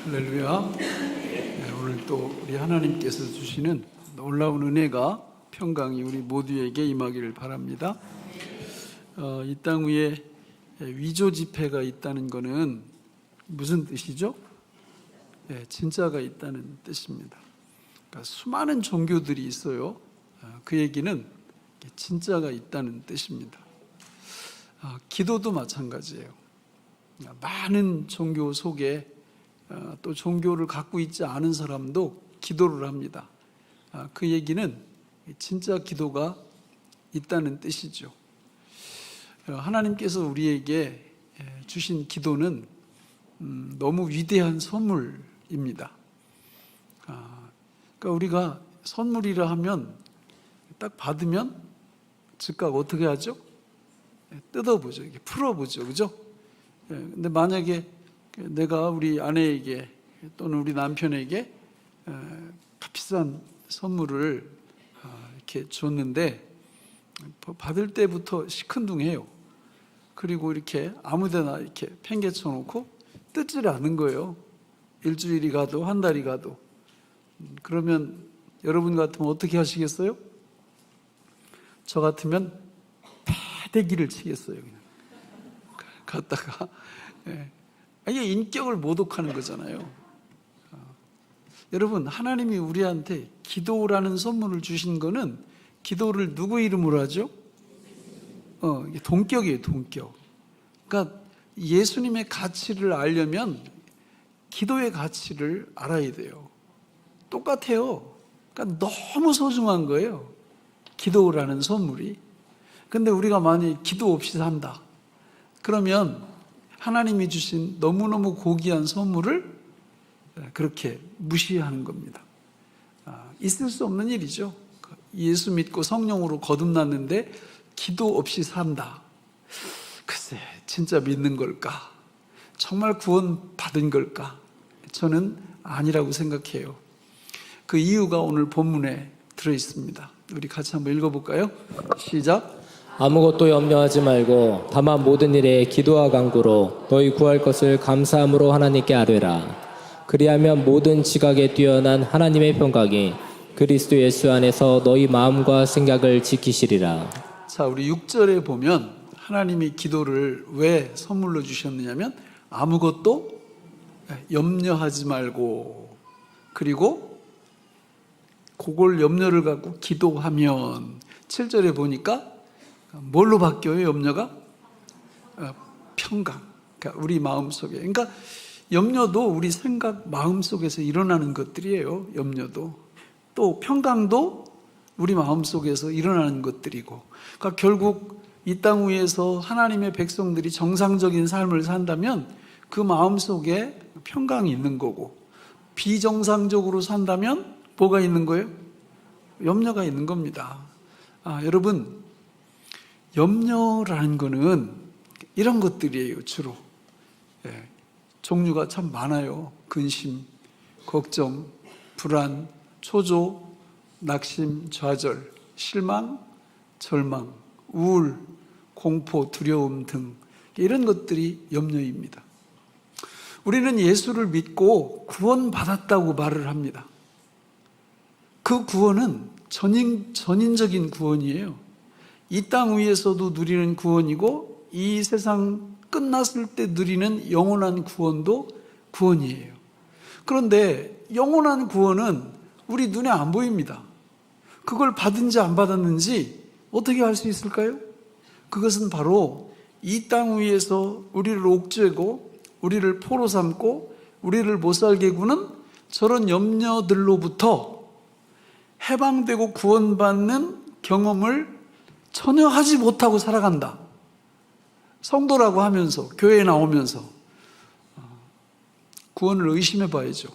할렐루야. 네, 오늘 또 우리 하나님께서 주시는 놀라운 은혜가 평강이 우리 모두에게 임하기를 바랍니다. 이 땅 위에 위조 지폐가 있다는 것은 무슨 뜻이죠? 네, 진짜가 있다는 뜻입니다. 그러니까 수많은 종교들이 있어요. 그 얘기는 진짜가 있다는 뜻입니다. 기도도 마찬가지예요. 많은 종교 속에 또 종교를 갖고 있지 않은 사람도 기도를 합니다. 그 얘기는 진짜 기도가 있다는 뜻이죠. 하나님께서 우리에게 주신 기도는 너무 위대한 선물입니다. 그러니까 우리가 선물이라 하면 딱 받으면 즉각 어떻게 하죠? 뜯어보죠. 이렇게 풀어보죠. 그죠? 근데 만약에 내가 우리 아내에게 또는 우리 남편에게 값비싼 선물을 이렇게 줬는데 받을 때부터 시큰둥해요. 그리고 이렇게 아무데나 이렇게 팽개쳐 놓고 뜯질 않은 거예요. 일주일이 가도 한 달이 가도. 그러면 여러분 같으면 어떻게 하시겠어요? 저 같으면 패대기를 치겠어요. 그냥 갔다가 이게 인격을 모독하는 거잖아요. 여러분, 하나님이 우리한테 기도라는 선물을 주신 거는 기도를 누구 이름으로 하죠? 이게 동격이에요, 동격. 그러니까 예수님의 가치를 알려면 기도의 가치를 알아야 돼요. 똑같아요. 그러니까 너무 소중한 거예요, 기도라는 선물이. 근데 우리가 만약에 기도 없이 산다, 그러면 하나님이 주신 너무너무 고귀한 선물을 그렇게 무시하는 겁니다. 있을 수 없는 일이죠. 예수 믿고 성령으로 거듭났는데 기도 없이 산다. 글쎄, 진짜 믿는 걸까? 정말 구원 받은 걸까? 저는 아니라고 생각해요. 그 이유가 오늘 본문에 들어있습니다. 우리 같이 한번 읽어볼까요? 시작. 아무것도 염려하지 말고 다만 모든 일에 기도와 간구로 너희 구할 것을 감사함으로 하나님께 아뢰라. 그리하면 모든 지각에 뛰어난 하나님의 평강이 그리스도 예수 안에서 너희 마음과 생각을 지키시리라. 자, 우리 6절에 보면 하나님이 기도를 왜 선물로 주셨느냐면 아무것도 염려하지 말고, 그리고 그걸 염려를 갖고 기도하면, 7절에 보니까 뭘로 바뀌어요, 염려가? 평강. 그러니까 우리 마음속에. 그러니까 염려도 우리 생각, 마음속에서 일어나는 것들이에요. 염려도. 또 평강도 우리 마음속에서 일어나는 것들이고. 그러니까 결국 이 땅 위에서 하나님의 백성들이 정상적인 삶을 산다면 그 마음속에 평강이 있는 거고, 비정상적으로 산다면 뭐가 있는 거예요? 염려가 있는 겁니다. 여러분, 염려라는 거는 이런 것들이에요, 주로. 종류가 참 많아요. 근심, 걱정, 불안, 초조, 낙심, 좌절, 실망, 절망, 우울, 공포, 두려움 등 이런 것들이 염려입니다. 우리는 예수를 믿고 구원받았다고 말을 합니다. 그 구원은 전인적인 구원이에요. 이 땅 위에서도 누리는 구원이고 이 세상 끝났을 때 누리는 영원한 구원도 구원이에요. 그런데 영원한 구원은 우리 눈에 안 보입니다. 그걸 받은지 안 받았는지 어떻게 알 수 있을까요? 그것은 바로 이 땅 위에서 우리를 옥죄고 우리를 포로 삼고 우리를 못살게 구는 저런 염려들로부터 해방되고 구원받는 경험을 전혀 하지 못하고 살아간다. 성도라고 하면서, 교회에 나오면서 구원을 의심해 봐야죠.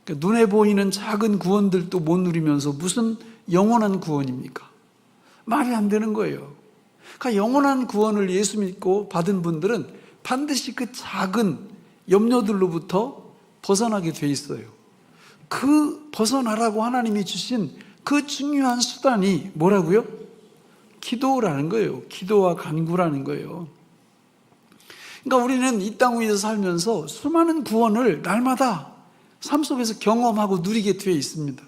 그러니까 눈에 보이는 작은 구원들도 못 누리면서 무슨 영원한 구원입니까? 말이 안 되는 거예요. 그러니까 영원한 구원을 예수 믿고 받은 분들은 반드시 그 작은 염려들로부터 벗어나게 돼 있어요. 그 벗어나라고 하나님이 주신 그 중요한 수단이 뭐라고요? 기도라는 거예요. 기도와 간구라는 거예요. 그러니까 우리는 이 땅 위에서 살면서 수많은 구원을 날마다 삶 속에서 경험하고 누리게 되어 있습니다.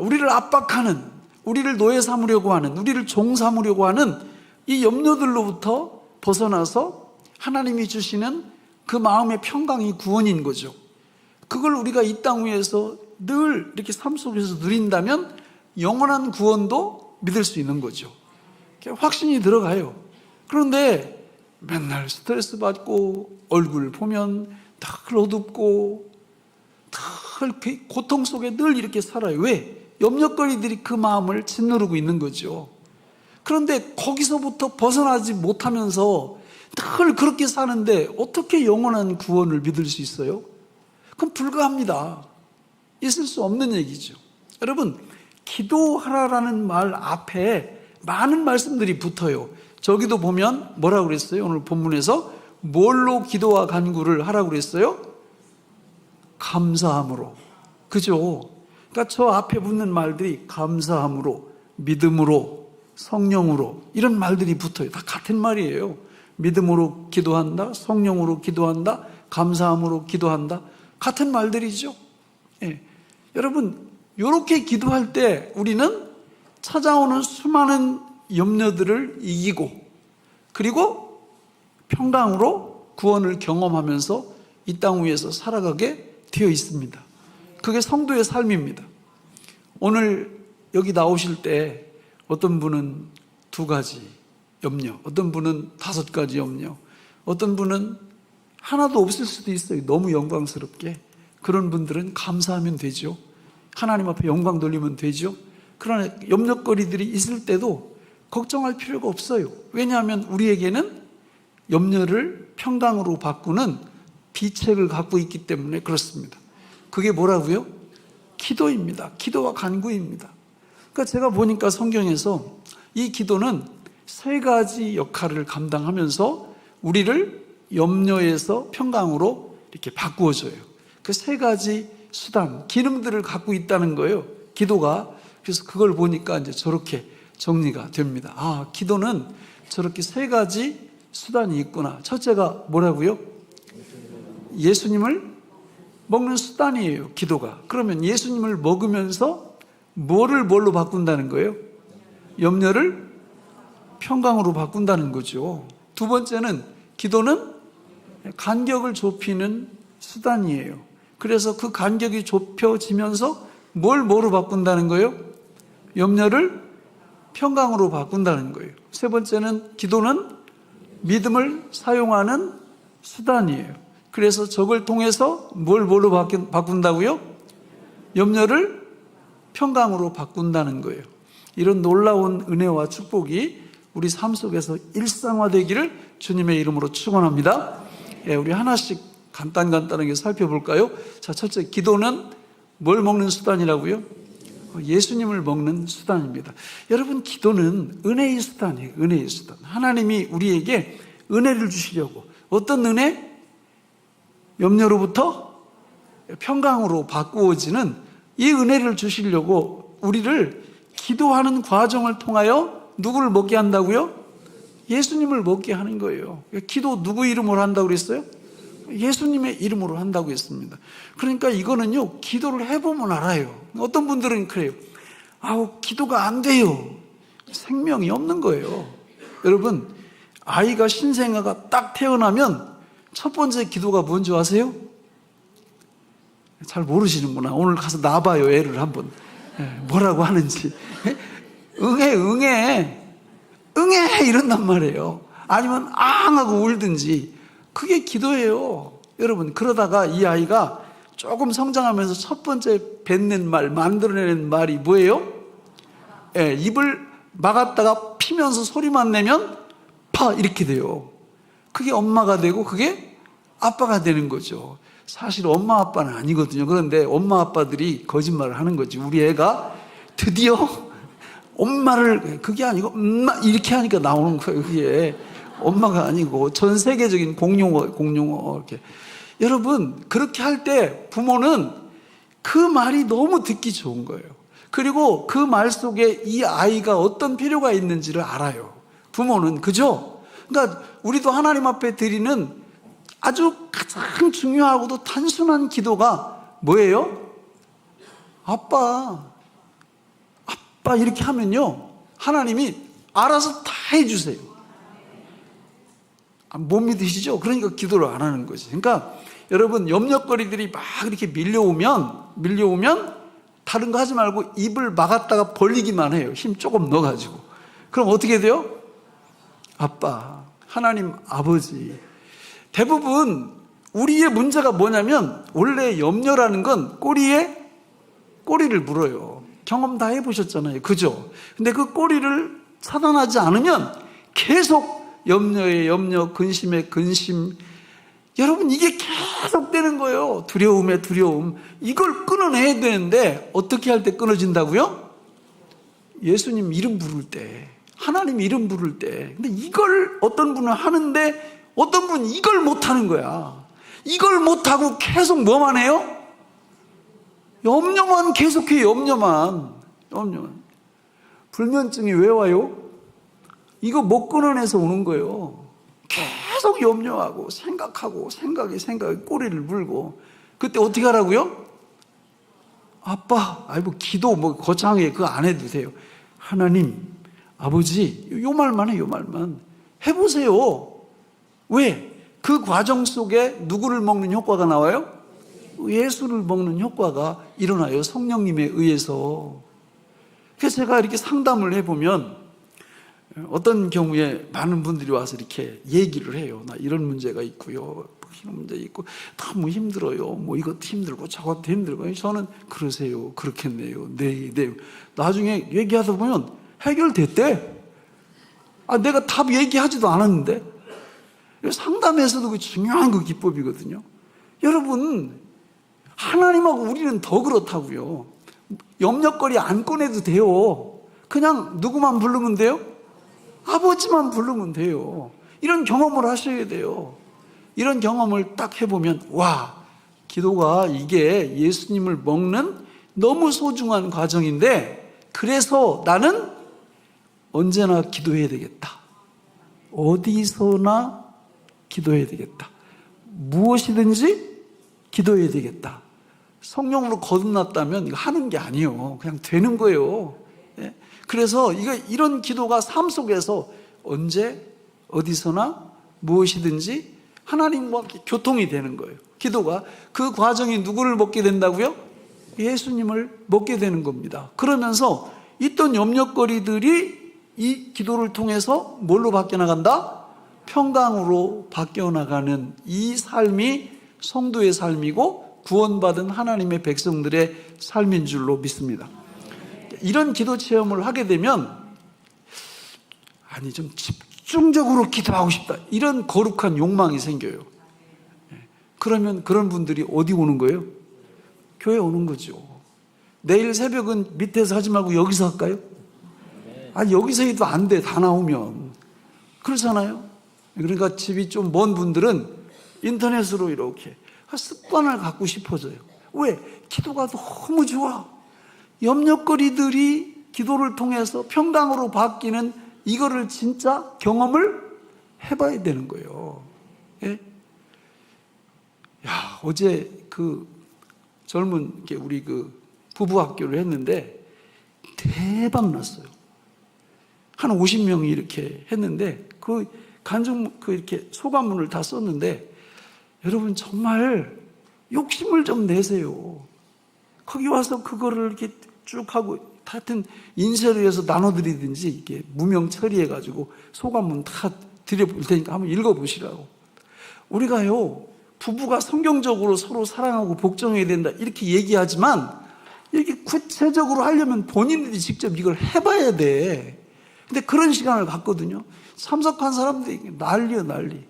우리를 압박하는, 우리를 노예 삼으려고 하는, 우리를 종 삼으려고 하는 이 염려들로부터 벗어나서 하나님이 주시는 그 마음의 평강이 구원인 거죠. 그걸 우리가 이 땅 위에서 늘 이렇게 삶 속에서 누린다면 영원한 구원도 믿을 수 있는 거죠. 확신이 들어가요. 그런데 맨날 스트레스 받고 얼굴 보면 늘 어둡고 늘 고통 속에 늘 이렇게 살아요. 왜? 염려거리들이 그 마음을 짓누르고 있는 거죠. 그런데 거기서부터 벗어나지 못하면서 늘 그렇게 사는데 어떻게 영원한 구원을 믿을 수 있어요? 그럼 불가합니다. 있을 수 없는 얘기죠. 여러분, 기도하라라는 말 앞에 많은 말씀들이 붙어요. 저기도 보면 뭐라고 그랬어요? 오늘 본문에서 뭘로 기도와 간구를 하라고 그랬어요? 감사함으로. 그죠? 그러니까 저 앞에 붙는 말들이 감사함으로, 믿음으로, 성령으로 이런 말들이 붙어요. 다 같은 말이에요. 믿음으로 기도한다, 성령으로 기도한다, 감사함으로 기도한다. 같은 말들이죠. 예. 여러분, 이렇게 기도할 때 우리는 찾아오는 수많은 염려들을 이기고 그리고 평강으로 구원을 경험하면서 이 땅 위에서 살아가게 되어 있습니다. 그게 성도의 삶입니다. 오늘 여기 나오실 때 어떤 분은 2가지 염려, 어떤 분은 5가지 염려, 어떤 분은 하나도 없을 수도 있어요. 너무 영광스럽게. 그런 분들은 감사하면 되죠. 하나님 앞에 영광 돌리면 되죠. 그러나 염려거리들이 있을 때도 걱정할 필요가 없어요. 왜냐하면 우리에게는 염려를 평강으로 바꾸는 비책을 갖고 있기 때문에 그렇습니다. 그게 뭐라고요? 기도입니다. 기도와 간구입니다. 그러니까 제가 보니까 성경에서 이 기도는 3가지 역할을 감당하면서 우리를 염려에서 평강으로 이렇게 바꾸어줘요. 그 3가지 수단, 기능들을 갖고 있다는 거예요. 기도가. 그래서 그걸 보니까 이제 저렇게 정리가 됩니다. 아, 기도는 저렇게 3가지 수단이 있구나. 첫째가 뭐라고요? 예수님을 먹는 수단이에요, 기도가. 그러면 예수님을 먹으면서 뭐를 뭘로 바꾼다는 거예요? 염려를 평강으로 바꾼다는 거죠. 2번째는 기도는 간격을 좁히는 수단이에요. 그래서 그 간격이 좁혀지면서 뭘 뭐로 바꾼다는 거예요? 염려를 평강으로 바꾼다는 거예요. 3번째는 기도는 믿음을 사용하는 수단이에요. 그래서 저걸 통해서 뭘 뭐로 바꾼다고요? 염려를 평강으로 바꾼다는 거예요. 이런 놀라운 은혜와 축복이 우리 삶 속에서 일상화되기를 주님의 이름으로 축원합니다. 예, 우리 하나씩 간단하게 살펴볼까요? 자, 첫째, 기도는 뭘 먹는 수단이라고요? 예수님을 먹는 수단입니다. 여러분, 기도는 은혜의 수단이에요. 은혜의 수단. 하나님이 우리에게 은혜를 주시려고. 어떤 은혜? 염려로부터 평강으로 바꾸어지는 이 은혜를 주시려고 우리를 기도하는 과정을 통하여 누구를 먹게 한다고요? 예수님을 먹게 하는 거예요. 기도 누구 이름으로 한다고 그랬어요? 예수님의 이름으로 한다고 했습니다. 그러니까 이거는요, 기도를 해보면 알아요. 어떤 분들은 그래요. 아우, 기도가 안 돼요. 생명이 없는 거예요. 여러분, 아이가 신생아가 딱 태어나면 첫 번째 기도가 뭔지 아세요? 잘 모르시는구나. 오늘 가서 놔봐요, 애를 한번. 뭐라고 하는지. 응애, 응애. 응애! 이런단 말이에요. 아니면 앙! 하고 울든지. 그게 기도예요. 여러분, 그러다가 이 아이가 조금 성장하면서 첫 번째 뱉는 말, 만들어내는 말이 뭐예요? 입을 막았다가 피면서 소리만 내면 파! 이렇게 돼요. 그게 엄마가 되고 그게 아빠가 되는 거죠. 사실 엄마 아빠는 아니거든요. 그런데 엄마 아빠들이 거짓말을 하는 거지. 우리 애가 드디어 엄마를, 그게 아니고 엄마 이렇게 하니까 나오는 거예요. 그게 엄마가 아니고 전 세계적인 공용어 이렇게. 여러분, 그렇게 할 때 부모는 그 말이 너무 듣기 좋은 거예요. 그리고 그 말 속에 이 아이가 어떤 필요가 있는지를 알아요. 부모는. 그죠? 그러니까 우리도 하나님 앞에 드리는 아주 가장 중요하고도 단순한 기도가 뭐예요? 아빠. 아빠 이렇게 하면요, 하나님이 알아서 다 해주세요. 못 믿으시죠? 그러니까 기도를 안 하는 거지. 그러니까 여러분, 염려거리들이 막 이렇게 밀려오면 다른 거 하지 말고 입을 막았다가 벌리기만 해요. 힘 조금 넣어가지고. 그럼 어떻게 돼요? 아빠, 하나님 아버지. 대부분 우리의 문제가 뭐냐면, 원래 염려라는 건 꼬리에 꼬리를 물어요. 경험 다 해보셨잖아요. 그죠? 근데 그 꼬리를 차단하지 않으면 계속 염려에 염려, 근심에 근심. 여러분, 이게 계속 되는 거예요. 두려움에 두려움. 이걸 끊어내야 되는데 어떻게 할 때 끊어진다고요? 예수님 이름 부를 때, 하나님 이름 부를 때. 근데 이걸 어떤 분은 하는데 어떤 분은 이걸 못하는 거야. 이걸 못하고 계속 뭐만 해요? 염려만 계속해요. 염려만. 불면증이 왜 와요? 이거 못 끊어내서 오는 거예요. 계속 염려하고 생각하고 생각에 꼬리를 물고. 그때 어떻게 하라고요? 아빠, 아이고 기도 뭐 거창하게 그거 안 해도 돼요. 하나님, 아버지, 요 말만 해, 요 말만 해보세요. 왜? 그 과정 속에 누구를 먹는 효과가 나와요? 예수를 먹는 효과가 일어나요. 성령님에 의해서. 그래서 제가 이렇게 상담을 해보면 어떤 경우에 많은 분들이 와서 이렇게 얘기를 해요. 나 이런 문제가 있고요, 이런 문제 있고 너무 힘들어요. 뭐 이것도 힘들고 저것도 힘들고. 저는 그러세요, 그렇겠네요, 네. 나중에 얘기하다 보면 해결됐대. 내가 답 얘기하지도 않았는데. 상담에서도 그 중요한 그 기법이거든요. 여러분, 하나님하고 우리는 더 그렇다고요. 염려거리 안 꺼내도 돼요. 그냥 누구만 부르면 돼요? 아버지만 부르면 돼요. 이런 경험을 하셔야 돼요. 이런 경험을 딱 해보면, 와, 기도가 이게 예수님을 먹는 너무 소중한 과정인데, 그래서 나는 언제나 기도해야 되겠다. 어디서나 기도해야 되겠다. 무엇이든지 기도해야 되겠다. 성령으로 거듭났다면 이거 하는 게 아니에요. 그냥 되는 거예요. 예? 그래서 이런 기도가 삶 속에서 언제 어디서나 무엇이든지 하나님과 교통이 되는 거예요. 기도가. 그 과정이 누구를 먹게 된다고요? 예수님을 먹게 되는 겁니다. 그러면서 있던 염려거리들이 이 기도를 통해서 뭘로 바뀌어 나간다? 평강으로 바뀌어 나가는 이 삶이 성도의 삶이고 구원받은 하나님의 백성들의 삶인 줄로 믿습니다. 이런 기도 체험을 하게 되면, 좀 집중적으로 기도하고 싶다, 이런 거룩한 욕망이 생겨요. 그러면 그런 분들이 어디 오는 거예요? 교회 오는 거죠. 내일 새벽은 밑에서 하지 말고 여기서 할까요? 여기서 해도 안 돼, 다 나오면. 그렇잖아요. 그러니까 집이 좀 먼 분들은 인터넷으로 이렇게 습관을 갖고 싶어져요. 왜? 기도가 너무 좋아. 염려거리들이 기도를 통해서 평강으로 바뀌는 이거를 진짜 경험을 해봐야 되는 거예요. 예? 어제 그 젊은 우리 그 부부 학교를 했는데 대박 났어요. 한 50명이 이렇게 했는데 그 이렇게 소감문을 다 썼는데, 여러분 정말 욕심을 좀 내세요. 거기 와서 그거를 이렇게 쭉 하고, 하여튼 인쇄를 해서 나눠드리든지 이렇게 무명 처리해가지고 소감문 다 드려볼 테니까 한번 읽어보시라고. 우리가요, 부부가 성경적으로 서로 사랑하고 복종해야 된다 이렇게 얘기하지만, 이렇게 구체적으로 하려면 본인들이 직접 이걸 해봐야 돼. 근데 그런 시간을 갖거든요. 참석한 사람들이 난리야, 난리.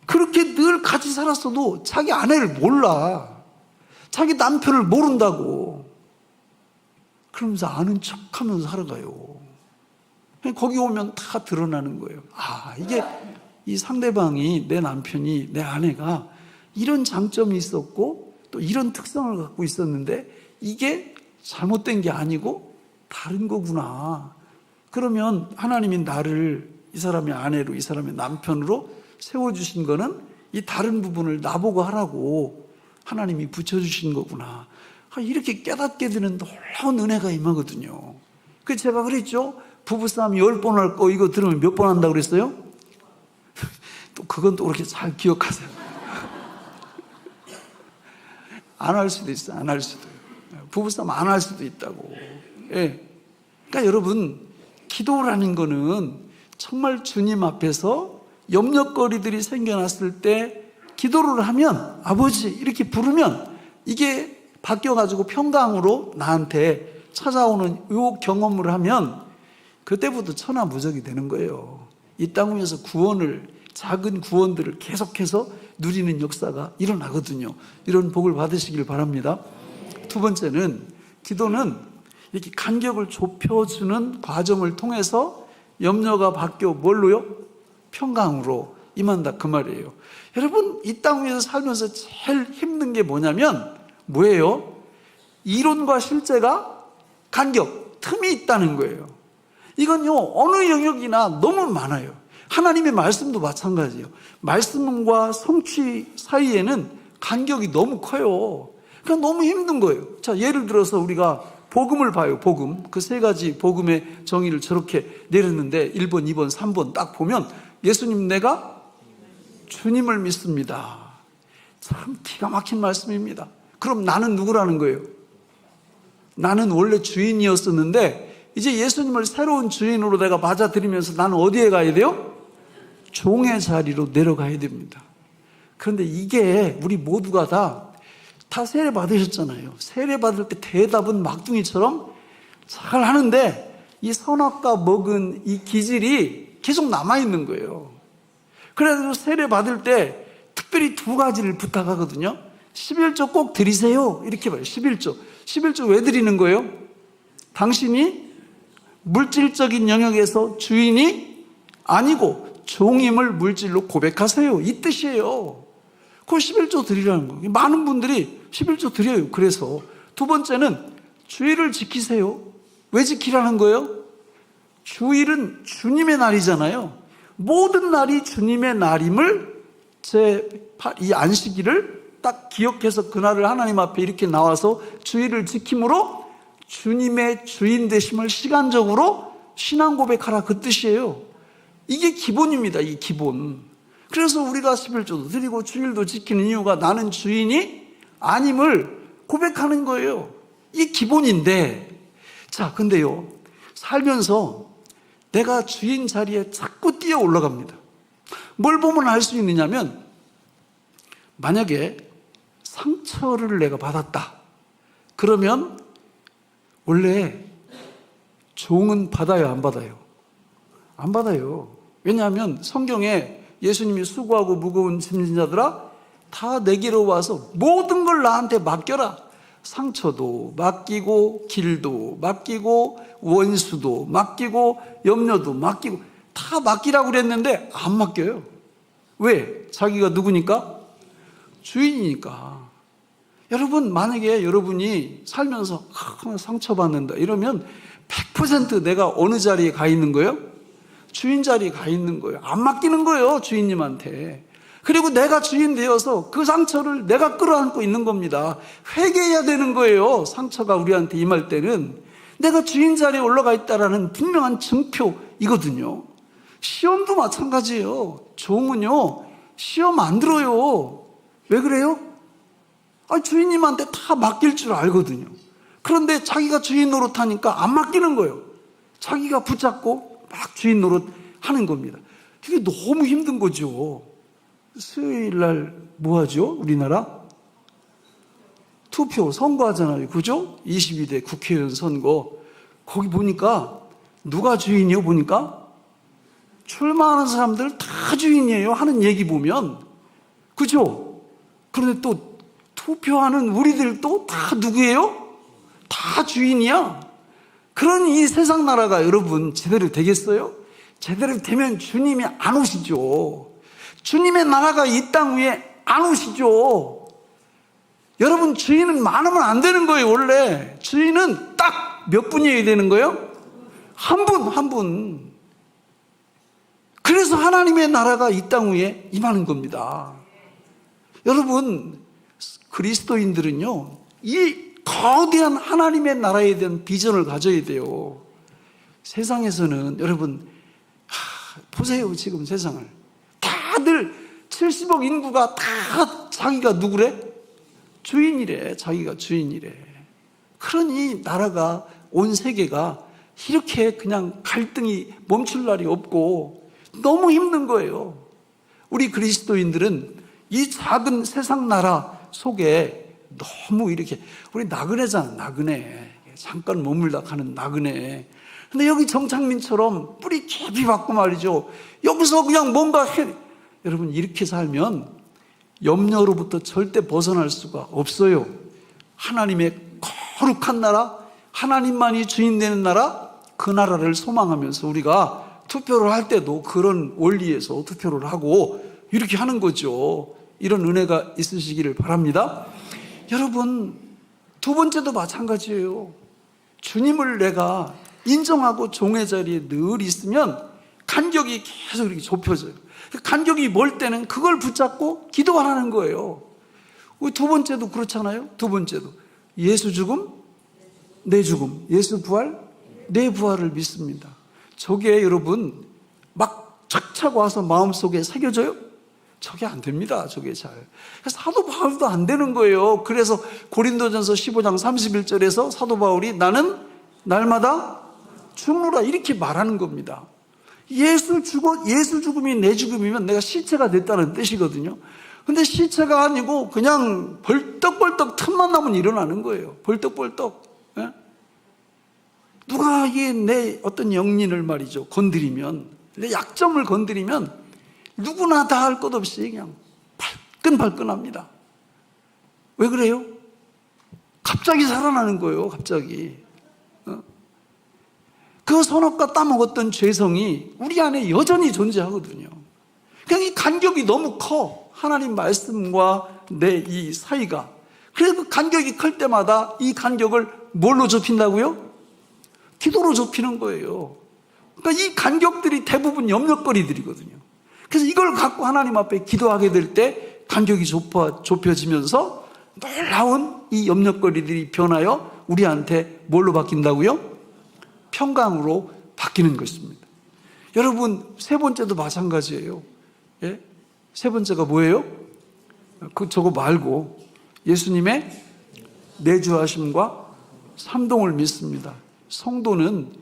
그렇게 늘 같이 살았어도 자기 아내를 몰라. 자기 남편을 모른다고. 그러면서 아는 척 하면서 살아가요. 거기 오면 다 드러나는 거예요. 이게 이 상대방이, 내 남편이, 내 아내가 이런 장점이 있었고 또 이런 특성을 갖고 있었는데 이게 잘못된 게 아니고 다른 거구나. 그러면 하나님이 나를 이 사람의 아내로, 이 사람의 남편으로 세워주신 거는 이 다른 부분을 나보고 하라고, 하나님이 붙여주신 거구나. 이렇게 깨닫게 되는 놀라운 은혜가 임하거든요. 그래서 제가 그랬죠. 부부싸움 10번 할 거 이거 들으면 몇 번 한다고 그랬어요? 또 그건 또 그렇게 잘 기억하세요. 안 할 수도 있어요. 안 할 수도. 부부싸움 안 할 수도 있다고. 예. 그러니까 여러분, 기도라는 거는 정말 주님 앞에서 염려거리들이 생겨났을 때 기도를 하면, 아버지 이렇게 부르면 이게 바뀌어가지고 평강으로 나한테 찾아오는 요 경험을 하면 그때부터 천하무적이 되는 거예요. 이 땅 위에서 구원을, 작은 구원들을 계속해서 누리는 역사가 일어나거든요. 이런 복을 받으시길 바랍니다. 두 번째는, 기도는 이렇게 간격을 좁혀주는 과정을 통해서 염려가 바뀌어 뭘로요? 평강으로 임한다, 그 말이에요. 여러분, 이 땅 위에서 살면서 제일 힘든 게 뭐냐면 뭐예요? 이론과 실제가 간격, 틈이 있다는 거예요. 이건요, 어느 영역이나 너무 많아요. 하나님의 말씀도 마찬가지예요. 말씀과 성취 사이에는 간격이 너무 커요. 그러니까 너무 힘든 거예요. 자, 예를 들어서 우리가 복음을 봐요. 복음. 그 세 가지 복음의 정의를 저렇게 내렸는데 1번, 2번, 3번 딱 보면 예수님, 내가 주님을 믿습니다. 참 기가 막힌 말씀입니다. 그럼 나는 누구라는 거예요? 나는 원래 주인이었었는데 이제 예수님을 새로운 주인으로 내가 받아들이면서 나는 어디에 가야 돼요? 종의 자리로 내려가야 됩니다. 그런데 이게 우리 모두가 다 세례 받으셨잖아요. 세례 받을 때 대답은 막둥이처럼 잘 하는데 이 선악과 먹은 이 기질이 계속 남아있는 거예요. 그래서 세례 받을 때 특별히 두 가지를 부탁하거든요. 11조 꼭 드리세요. 이렇게 봐요. 11조 왜 드리는 거예요? 당신이 물질적인 영역에서 주인이 아니고 종임을 물질로 고백하세요. 이 뜻이에요. 그 11조 드리라는 거예요. 많은 분들이 11조 드려요. 그래서 두 번째는 주일을 지키세요. 왜 지키라는 거예요? 주일은 주님의 날이잖아요. 모든 날이 주님의 날임을 이 안식일을 딱 기억해서 그날을 하나님 앞에 이렇게 나와서 주일을 지킴으로 주님의 주인 되심을 시간적으로 신앙 고백하라, 그 뜻이에요. 이게 기본입니다. 이 기본. 그래서 우리가 11조도 드리고 주일도 지키는 이유가 나는 주인이 아님을 고백하는 거예요. 이게 기본인데, 자, 근데요, 살면서 내가 주인 자리에 자꾸 뛰어 올라갑니다. 뭘 보면 알 수 있느냐면, 만약에 상처를 내가 받았다. 그러면 원래 종은 받아요, 안 받아요? 안 받아요. 왜냐하면 성경에 예수님이 수고하고 무거운 짐진 자들아 다 내게로 와서 모든 걸 나한테 맡겨라. 상처도 맡기고 길도 맡기고 원수도 맡기고 염려도 맡기고 다 맡기라고 그랬는데 안 맡겨요. 왜? 자기가 누구니까? 주인이니까. 여러분, 만약에 여러분이 살면서 상처받는다 이러면 100% 내가 어느 자리에 가 있는 거예요? 주인 자리에 가 있는 거예요. 안 맡기는 거예요, 주인님한테. 그리고 내가 주인 되어서 그 상처를 내가 끌어안고 있는 겁니다. 회개해야 되는 거예요. 상처가 우리한테 임할 때는 내가 주인 자리에 올라가 있다라는 분명한 증표이거든요. 시험도 마찬가지예요. 종은요, 시험 안 들어요. 왜 그래요? 주인님한테 다 맡길 줄 알거든요. 그런데 자기가 주인 노릇하니까 안 맡기는 거예요. 자기가 붙잡고 막 주인 노릇 하는 겁니다. 그게 너무 힘든 거죠. 수요일 날 뭐 하죠? 우리나라? 투표, 선거하잖아요. 그죠? 22대 국회의원 선거. 거기 보니까 누가 주인이요? 보니까 출마하는 사람들 다 주인이에요. 하는 얘기 보면. 그죠? 그런데 또 투표하는 우리들도 다 누구예요? 다 주인이야. 그런 이 세상 나라가 여러분 제대로 되겠어요? 제대로 되면 주님이 안 오시죠. 주님의 나라가 이 땅 위에 안 오시죠. 여러분, 주인은 많으면 안 되는 거예요. 원래 주인은 딱 몇 분이어야 되는 거예요? 한 분. 그래서 하나님의 나라가 이 땅 위에 임하는 겁니다. 여러분, 그리스도인들은요, 이 거대한 하나님의 나라에 대한 비전을 가져야 돼요. 세상에서는 여러분, 보세요. 지금 세상을 다들 70억 인구가 다 자기가 누구래? 주인이래. 자기가 주인이래. 그러니 나라가, 온 세계가 이렇게 그냥 갈등이 멈출 날이 없고 너무 힘든 거예요. 우리 그리스도인들은 이 작은 세상 나라 속에 너무 이렇게, 우리 나그네잖아. 나그네, 잠깐 머물다 가는 나그네. 근데 여기 정창민처럼 뿌리 깊이 박고 말이죠, 여기서 그냥 뭔가 해. 여러분, 이렇게 살면 염려로부터 절대 벗어날 수가 없어요. 하나님의 거룩한 나라, 하나님만이 주인 되는 나라, 그 나라를 소망하면서 우리가 투표를 할 때도 그런 원리에서 투표를 하고 이렇게 하는 거죠. 이런 은혜가 있으시기를 바랍니다. 여러분, 두 번째도 마찬가지예요. 주님을 내가 인정하고 종의 자리에 늘 있으면 간격이 계속 이렇게 좁혀져요. 간격이 멀 때는 그걸 붙잡고 기도하라는 거예요. 두 번째도 그렇잖아요. 두 번째도 예수 죽음, 내 죽음, 예수 부활, 내 부활을 믿습니다. 저게 여러분 막 착착 와서 마음속에 새겨져요? 저게 안 됩니다. 저게 잘. 사도 바울도 안 되는 거예요. 그래서 고린도전서 15장 31절에서 사도 바울이 나는 날마다 죽노라 이렇게 말하는 겁니다. 예수 죽음이 내 죽음이면 내가 시체가 됐다는 뜻이거든요. 근데 시체가 아니고 그냥 벌떡벌떡 틈만 나면 일어나는 거예요. 벌떡벌떡. 예? 누가 이게 내 어떤 영린을 말이죠, 건드리면, 내 약점을 건드리면 누구나 다 할 것 없이 그냥 발끈발끈합니다. 왜 그래요? 갑자기 살아나는 거예요. 갑자기. 그 선악과 따먹었던 죄성이 우리 안에 여전히 존재하거든요. 그냥 이 간격이 너무 커. 하나님 말씀과 내 이 사이가. 그래서 그 간격이 클 때마다 이 간격을 뭘로 좁힌다고요? 기도로 좁히는 거예요. 그러니까 이 간격들이 대부분 염려거리들이거든요. 그래서 이걸 갖고 하나님 앞에 기도하게 될 때 간격이 좁혀지면서 놀라운 이 염려거리들이 변하여 우리한테 뭘로 바뀐다고요? 평강으로 바뀌는 것입니다. 여러분, 세 번째도 마찬가지예요. 예? 세 번째가 뭐예요? 저거 말고 예수님의 내주하심과 삼동을 믿습니다. 성도는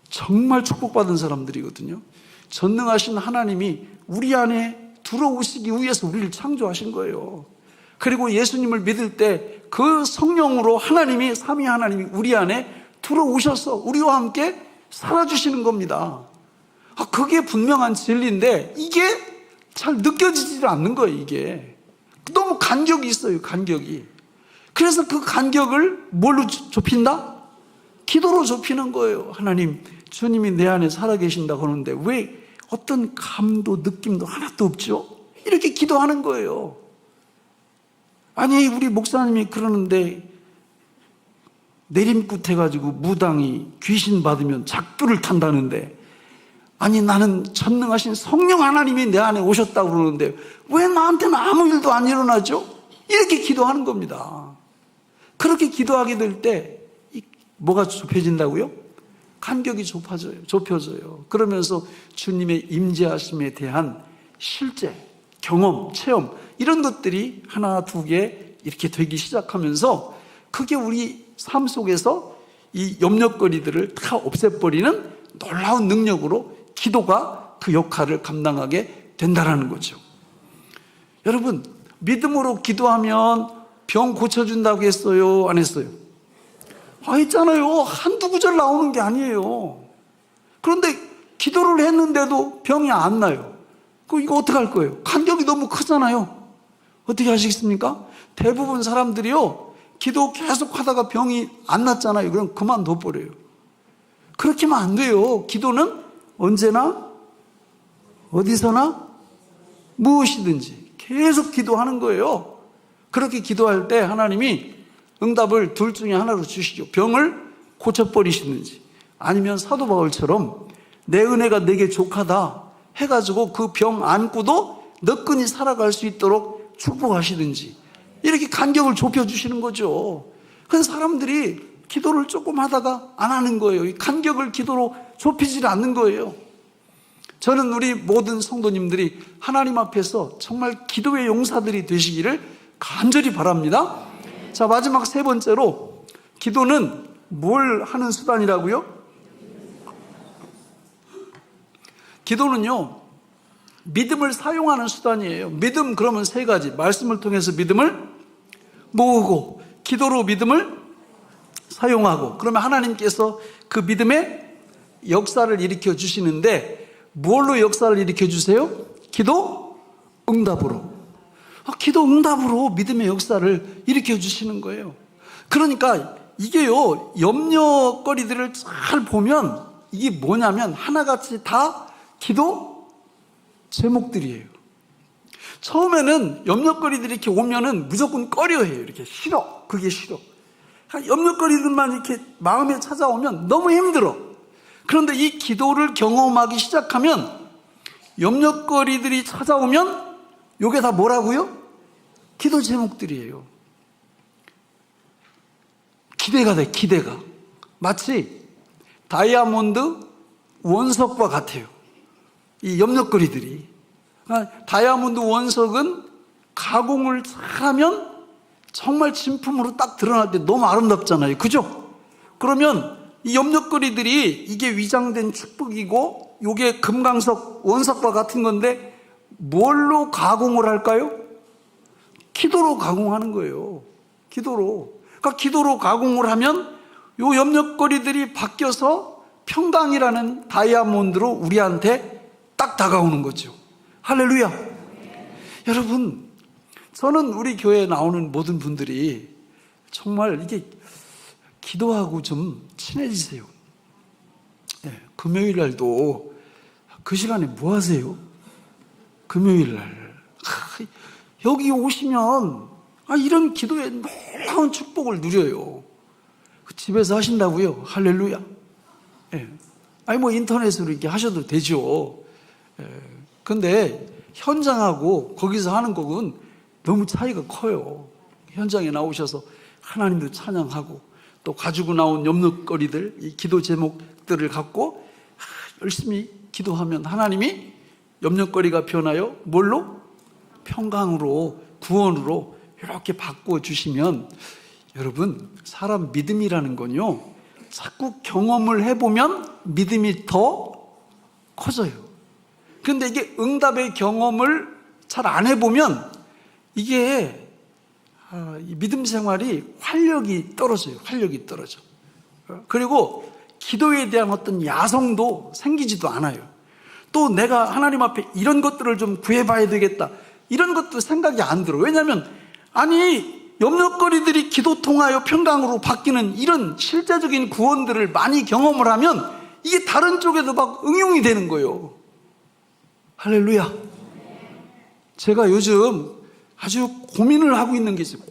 정말 축복받은 사람들이거든요. 전능하신 하나님이 우리 안에 들어오시기 위해서 우리를 창조하신 거예요. 그리고 예수님을 믿을 때 그 성령으로 하나님이, 삼위 하나님이 우리 안에 들어오셔서 우리와 함께 살아주시는 겁니다. 그게 분명한 진리인데 이게 잘 느껴지지 않는 거예요. 이게 너무 간격이 있어요. 간격이. 그래서 그 간격을 뭘로 좁힌다? 기도로 좁히는 거예요. 하나님, 주님이 내 안에 살아계신다고 하는데 왜 어떤 감도 느낌도 하나도 없죠? 이렇게 기도하는 거예요. 아니, 우리 목사님이 그러는데 내림굿 해가지고 무당이 귀신 받으면 작두를 탄다는데, 아니 나는 전능하신 성령 하나님이 내 안에 오셨다고 그러는데 왜 나한테는 아무 일도 안 일어나죠? 이렇게 기도하는 겁니다. 그렇게 기도하게 될 때 뭐가 좁혀진다고요? 간격이 좁혀져요. 그러면서 주님의 임재하심에 대한 실제, 경험, 체험 이런 것들이 하나 두 개 이렇게 되기 시작하면서 그게 우리 삶 속에서 이 염려거리들을 다 없애버리는 놀라운 능력으로 기도가 그 역할을 감당하게 된다는 거죠. 여러분, 믿음으로 기도하면 병 고쳐준다고 했어요? 안 했어요? 했잖아요. 한두 구절 나오는 게 아니에요. 그런데 기도를 했는데도 병이 안 나요. 이거 어떻게 할 거예요? 간격이 너무 크잖아요. 어떻게 하시겠습니까? 대부분 사람들이요, 기도 계속 하다가 병이 안 났잖아요. 그럼 그만둬 버려요. 그렇게 하면 안 돼요. 기도는 언제나 어디서나 무엇이든지 계속 기도하는 거예요. 그렇게 기도할 때 하나님이 응답을 둘 중에 하나로 주시죠. 병을 고쳐버리시든지 아니면 사도 바울처럼 내 은혜가 내게 족하다 해가지고 그 병 안고도 너끈히 살아갈 수 있도록 축복하시든지 이렇게 간격을 좁혀주시는 거죠. 그래서 사람들이 기도를 조금 하다가 안 하는 거예요. 이 간격을 기도로 좁히지 않는 거예요. 저는 우리 모든 성도님들이 하나님 앞에서 정말 기도의 용사들이 되시기를 간절히 바랍니다. 자, 마지막 세 번째로, 기도는 뭘 하는 수단이라고요? 기도는요, 믿음을 사용하는 수단이에요. 믿음, 그러면 세 가지. 말씀을 통해서 믿음을 모으고, 기도로 믿음을 사용하고, 그러면 하나님께서 그 믿음의 역사를 일으켜 주시는데, 뭘로 역사를 일으켜 주세요? 기도 응답으로. 기도 응답으로 믿음의 역사를 일으켜 주시는 거예요. 그러니까 이게요, 염려거리들을 잘 보면 이게 뭐냐면 하나같이 다 기도 제목들이에요. 처음에는 염려거리들이 이렇게 오면은 무조건 꺼려해요. 이렇게 싫어. 그게 싫어. 염려거리들만 이렇게 마음에 찾아오면 너무 힘들어. 그런데 이 기도를 경험하기 시작하면 염려거리들이 찾아오면 이게 다 뭐라고요? 기도 제목들이에요. 기대가 돼, 기대가. 마치 다이아몬드 원석과 같아요. 이 염려거리들이. 다이아몬드 원석은 가공을 잘하면 정말 진품으로 딱 드러날 때 너무 아름답잖아요. 그죠? 그러면 이 염려거리들이 이게 위장된 축복이고 이게 금강석 원석과 같은 건데 뭘로 가공을 할까요? 기도로 가공하는 거예요. 기도로. 그러니까 기도로 가공을 하면 이 염려거리들이 바뀌어서 평강이라는 다이아몬드로 우리한테 딱 다가오는 거죠. 할렐루야. 여러분, 저는 우리 교회에 나오는 모든 분들이 정말 이게 기도하고 좀 친해지세요. 네, 금요일 날도 그 시간에 뭐 하세요? 금요일 날. 여기 오시면 이런 기도에 놀라운 축복을 누려요. 집에서 하신다고요? 할렐루야. 네. 뭐 인터넷으로 이렇게 하셔도 되죠. 근데 현장하고 거기서 하는 곡은 너무 차이가 커요. 현장에 나오셔서 하나님도 찬양하고 또 가지고 나온 염려거리들, 이 기도 제목들을 갖고 열심히 기도하면 하나님이 염려거리가 변하여 뭘로? 평강으로, 구원으로 이렇게 바꾸어 주시면, 여러분, 사람 믿음이라는 건요, 자꾸 경험을 해보면 믿음이 더 커져요. 그런데 이게 응답의 경험을 잘 안 해보면 이게 이 믿음 생활이 활력이 떨어져요. 활력이 떨어져. 그리고 기도에 대한 어떤 야성도 생기지도 않아요. 또 내가 하나님 앞에 이런 것들을 좀 구해봐야 되겠다, 이런 것도 생각이 안 들어. 왜냐하면 염려거리들이 기도 통하여 평강으로 바뀌는 이런 실제적인 구원들을 많이 경험을 하면 이게 다른 쪽에도 막 응용이 되는 거예요. 할렐루야. 제가 요즘 아주 고민을 하고 있는 게 있어요.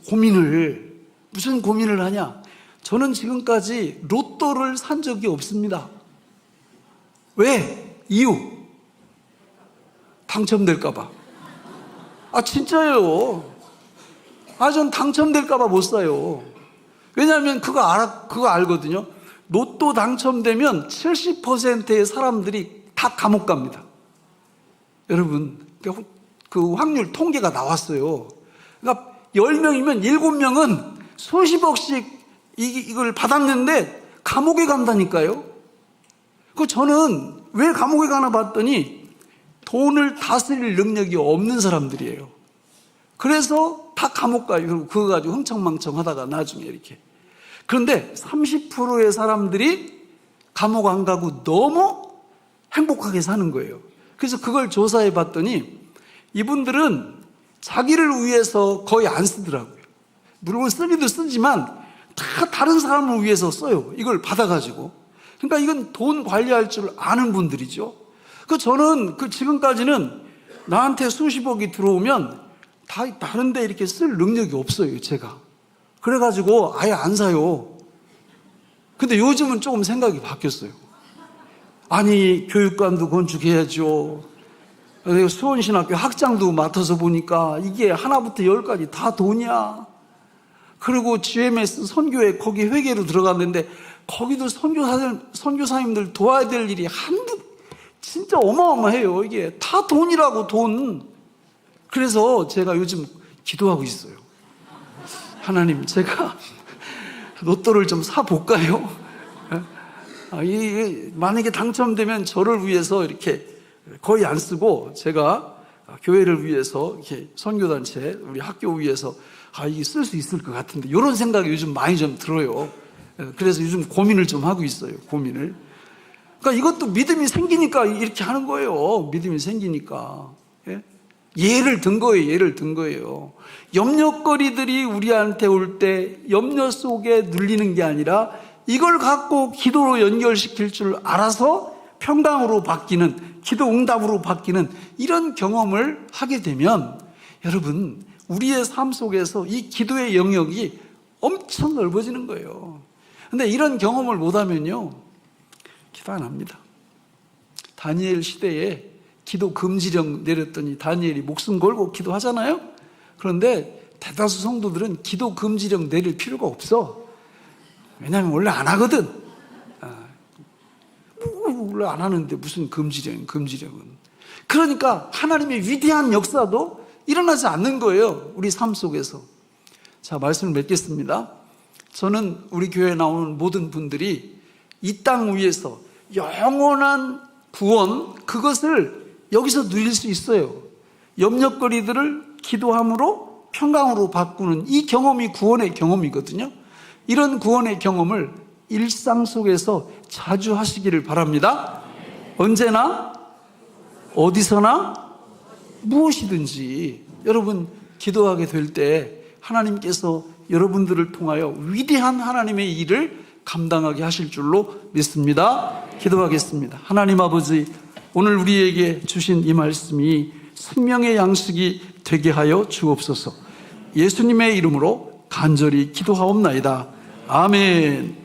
무슨 고민을 하냐? 저는 지금까지 로또를 산 적이 없습니다. 왜? 이유. 당첨될까봐. 진짜예요. 전 당첨될까봐 못 사요. 왜냐하면 그거 알거든요. 로또 당첨되면 70%의 사람들이 다 감옥 갑니다. 여러분, 그 확률 통계가 나왔어요. 그러니까 10명이면 7명은 수십억씩 이걸 받았는데 감옥에 간다니까요. 저는 왜 감옥에 가나 봤더니 돈을 다스릴 능력이 없는 사람들이에요. 그래서 다 감옥 가요. 그거 가지고 흥청망청 하다가 나중에 이렇게. 그런데 30%의 사람들이 감옥 안 가고 너무 행복하게 사는 거예요. 그래서 그걸 조사해 봤더니 이분들은 자기를 위해서 거의 안 쓰더라고요. 물론 쓰기도 쓰지만 다 다른 사람을 위해서 써요. 이걸 받아가지고. 그러니까 이건 돈 관리할 줄 아는 분들이죠. 저는 지금까지는 나한테 수십억이 들어오면 다 다른 데 이렇게 쓸 능력이 없어요, 제가. 그래가지고 아예 안 사요. 근데 요즘은 조금 생각이 바뀌었어요. 교육관도 건축해야죠. 내가 수원신학교 학장도 맡아서 보니까 이게 하나부터 열까지 다 돈이야. 그리고 GMS 선교회 거기 회계로 들어갔는데 거기도 선교사님들 도와야 될 일이 진짜 어마어마해요. 이게 다 돈이라고, 돈. 그래서 제가 요즘 기도하고 있어요. 하나님, 제가 로또를 좀 사볼까요? 만약에 당첨되면 저를 위해서 이렇게 거의 안 쓰고 제가 교회를 위해서 이렇게 선교단체, 우리 학교 위해서 이게 쓸 수 있을 것 같은데 이런 생각이 요즘 많이 좀 들어요. 그래서 요즘 고민을 좀 하고 있어요. 고민을. 그러니까 이것도 믿음이 생기니까 이렇게 하는 거예요. 믿음이 생기니까. 예를 든 거예요. 염려거리들이 우리한테 올 때 염려 속에 눌리는 게 아니라 이걸 갖고 기도로 연결시킬 줄 알아서 평강으로 바뀌는, 기도 응답으로 바뀌는 이런 경험을 하게 되면 여러분, 우리의 삶 속에서 이 기도의 영역이 엄청 넓어지는 거예요. 근데 이런 경험을 못하면요, 기도 안 합니다. 다니엘 시대에 기도 금지령 내렸더니 다니엘이 목숨 걸고 기도하잖아요. 그런데 대다수 성도들은 기도 금지령 내릴 필요가 없어. 왜냐하면 원래 안 하거든. 원래 안 하는데 무슨 금지령은. 그러니까 하나님의 위대한 역사도 일어나지 않는 거예요. 우리 삶 속에서. 자, 말씀을 맺겠습니다. 저는 우리 교회에 나오는 모든 분들이 이 땅 위에서 영원한 구원, 그것을 여기서 누릴 수 있어요. 염려거리들을 기도함으로 평강으로 바꾸는 이 경험이 구원의 경험이거든요. 이런 구원의 경험을 일상 속에서 자주 하시기를 바랍니다. 언제나, 어디서나, 무엇이든지 여러분 기도하게 될 때 하나님께서 여러분들을 통하여 위대한 하나님의 일을 감당하게 하실 줄로 믿습니다. 기도하겠습니다. 하나님 아버지, 오늘 우리에게 주신 이 말씀이 생명의 양식이 되게 하여 주옵소서. 예수님의 이름으로 간절히 기도하옵나이다. 아멘.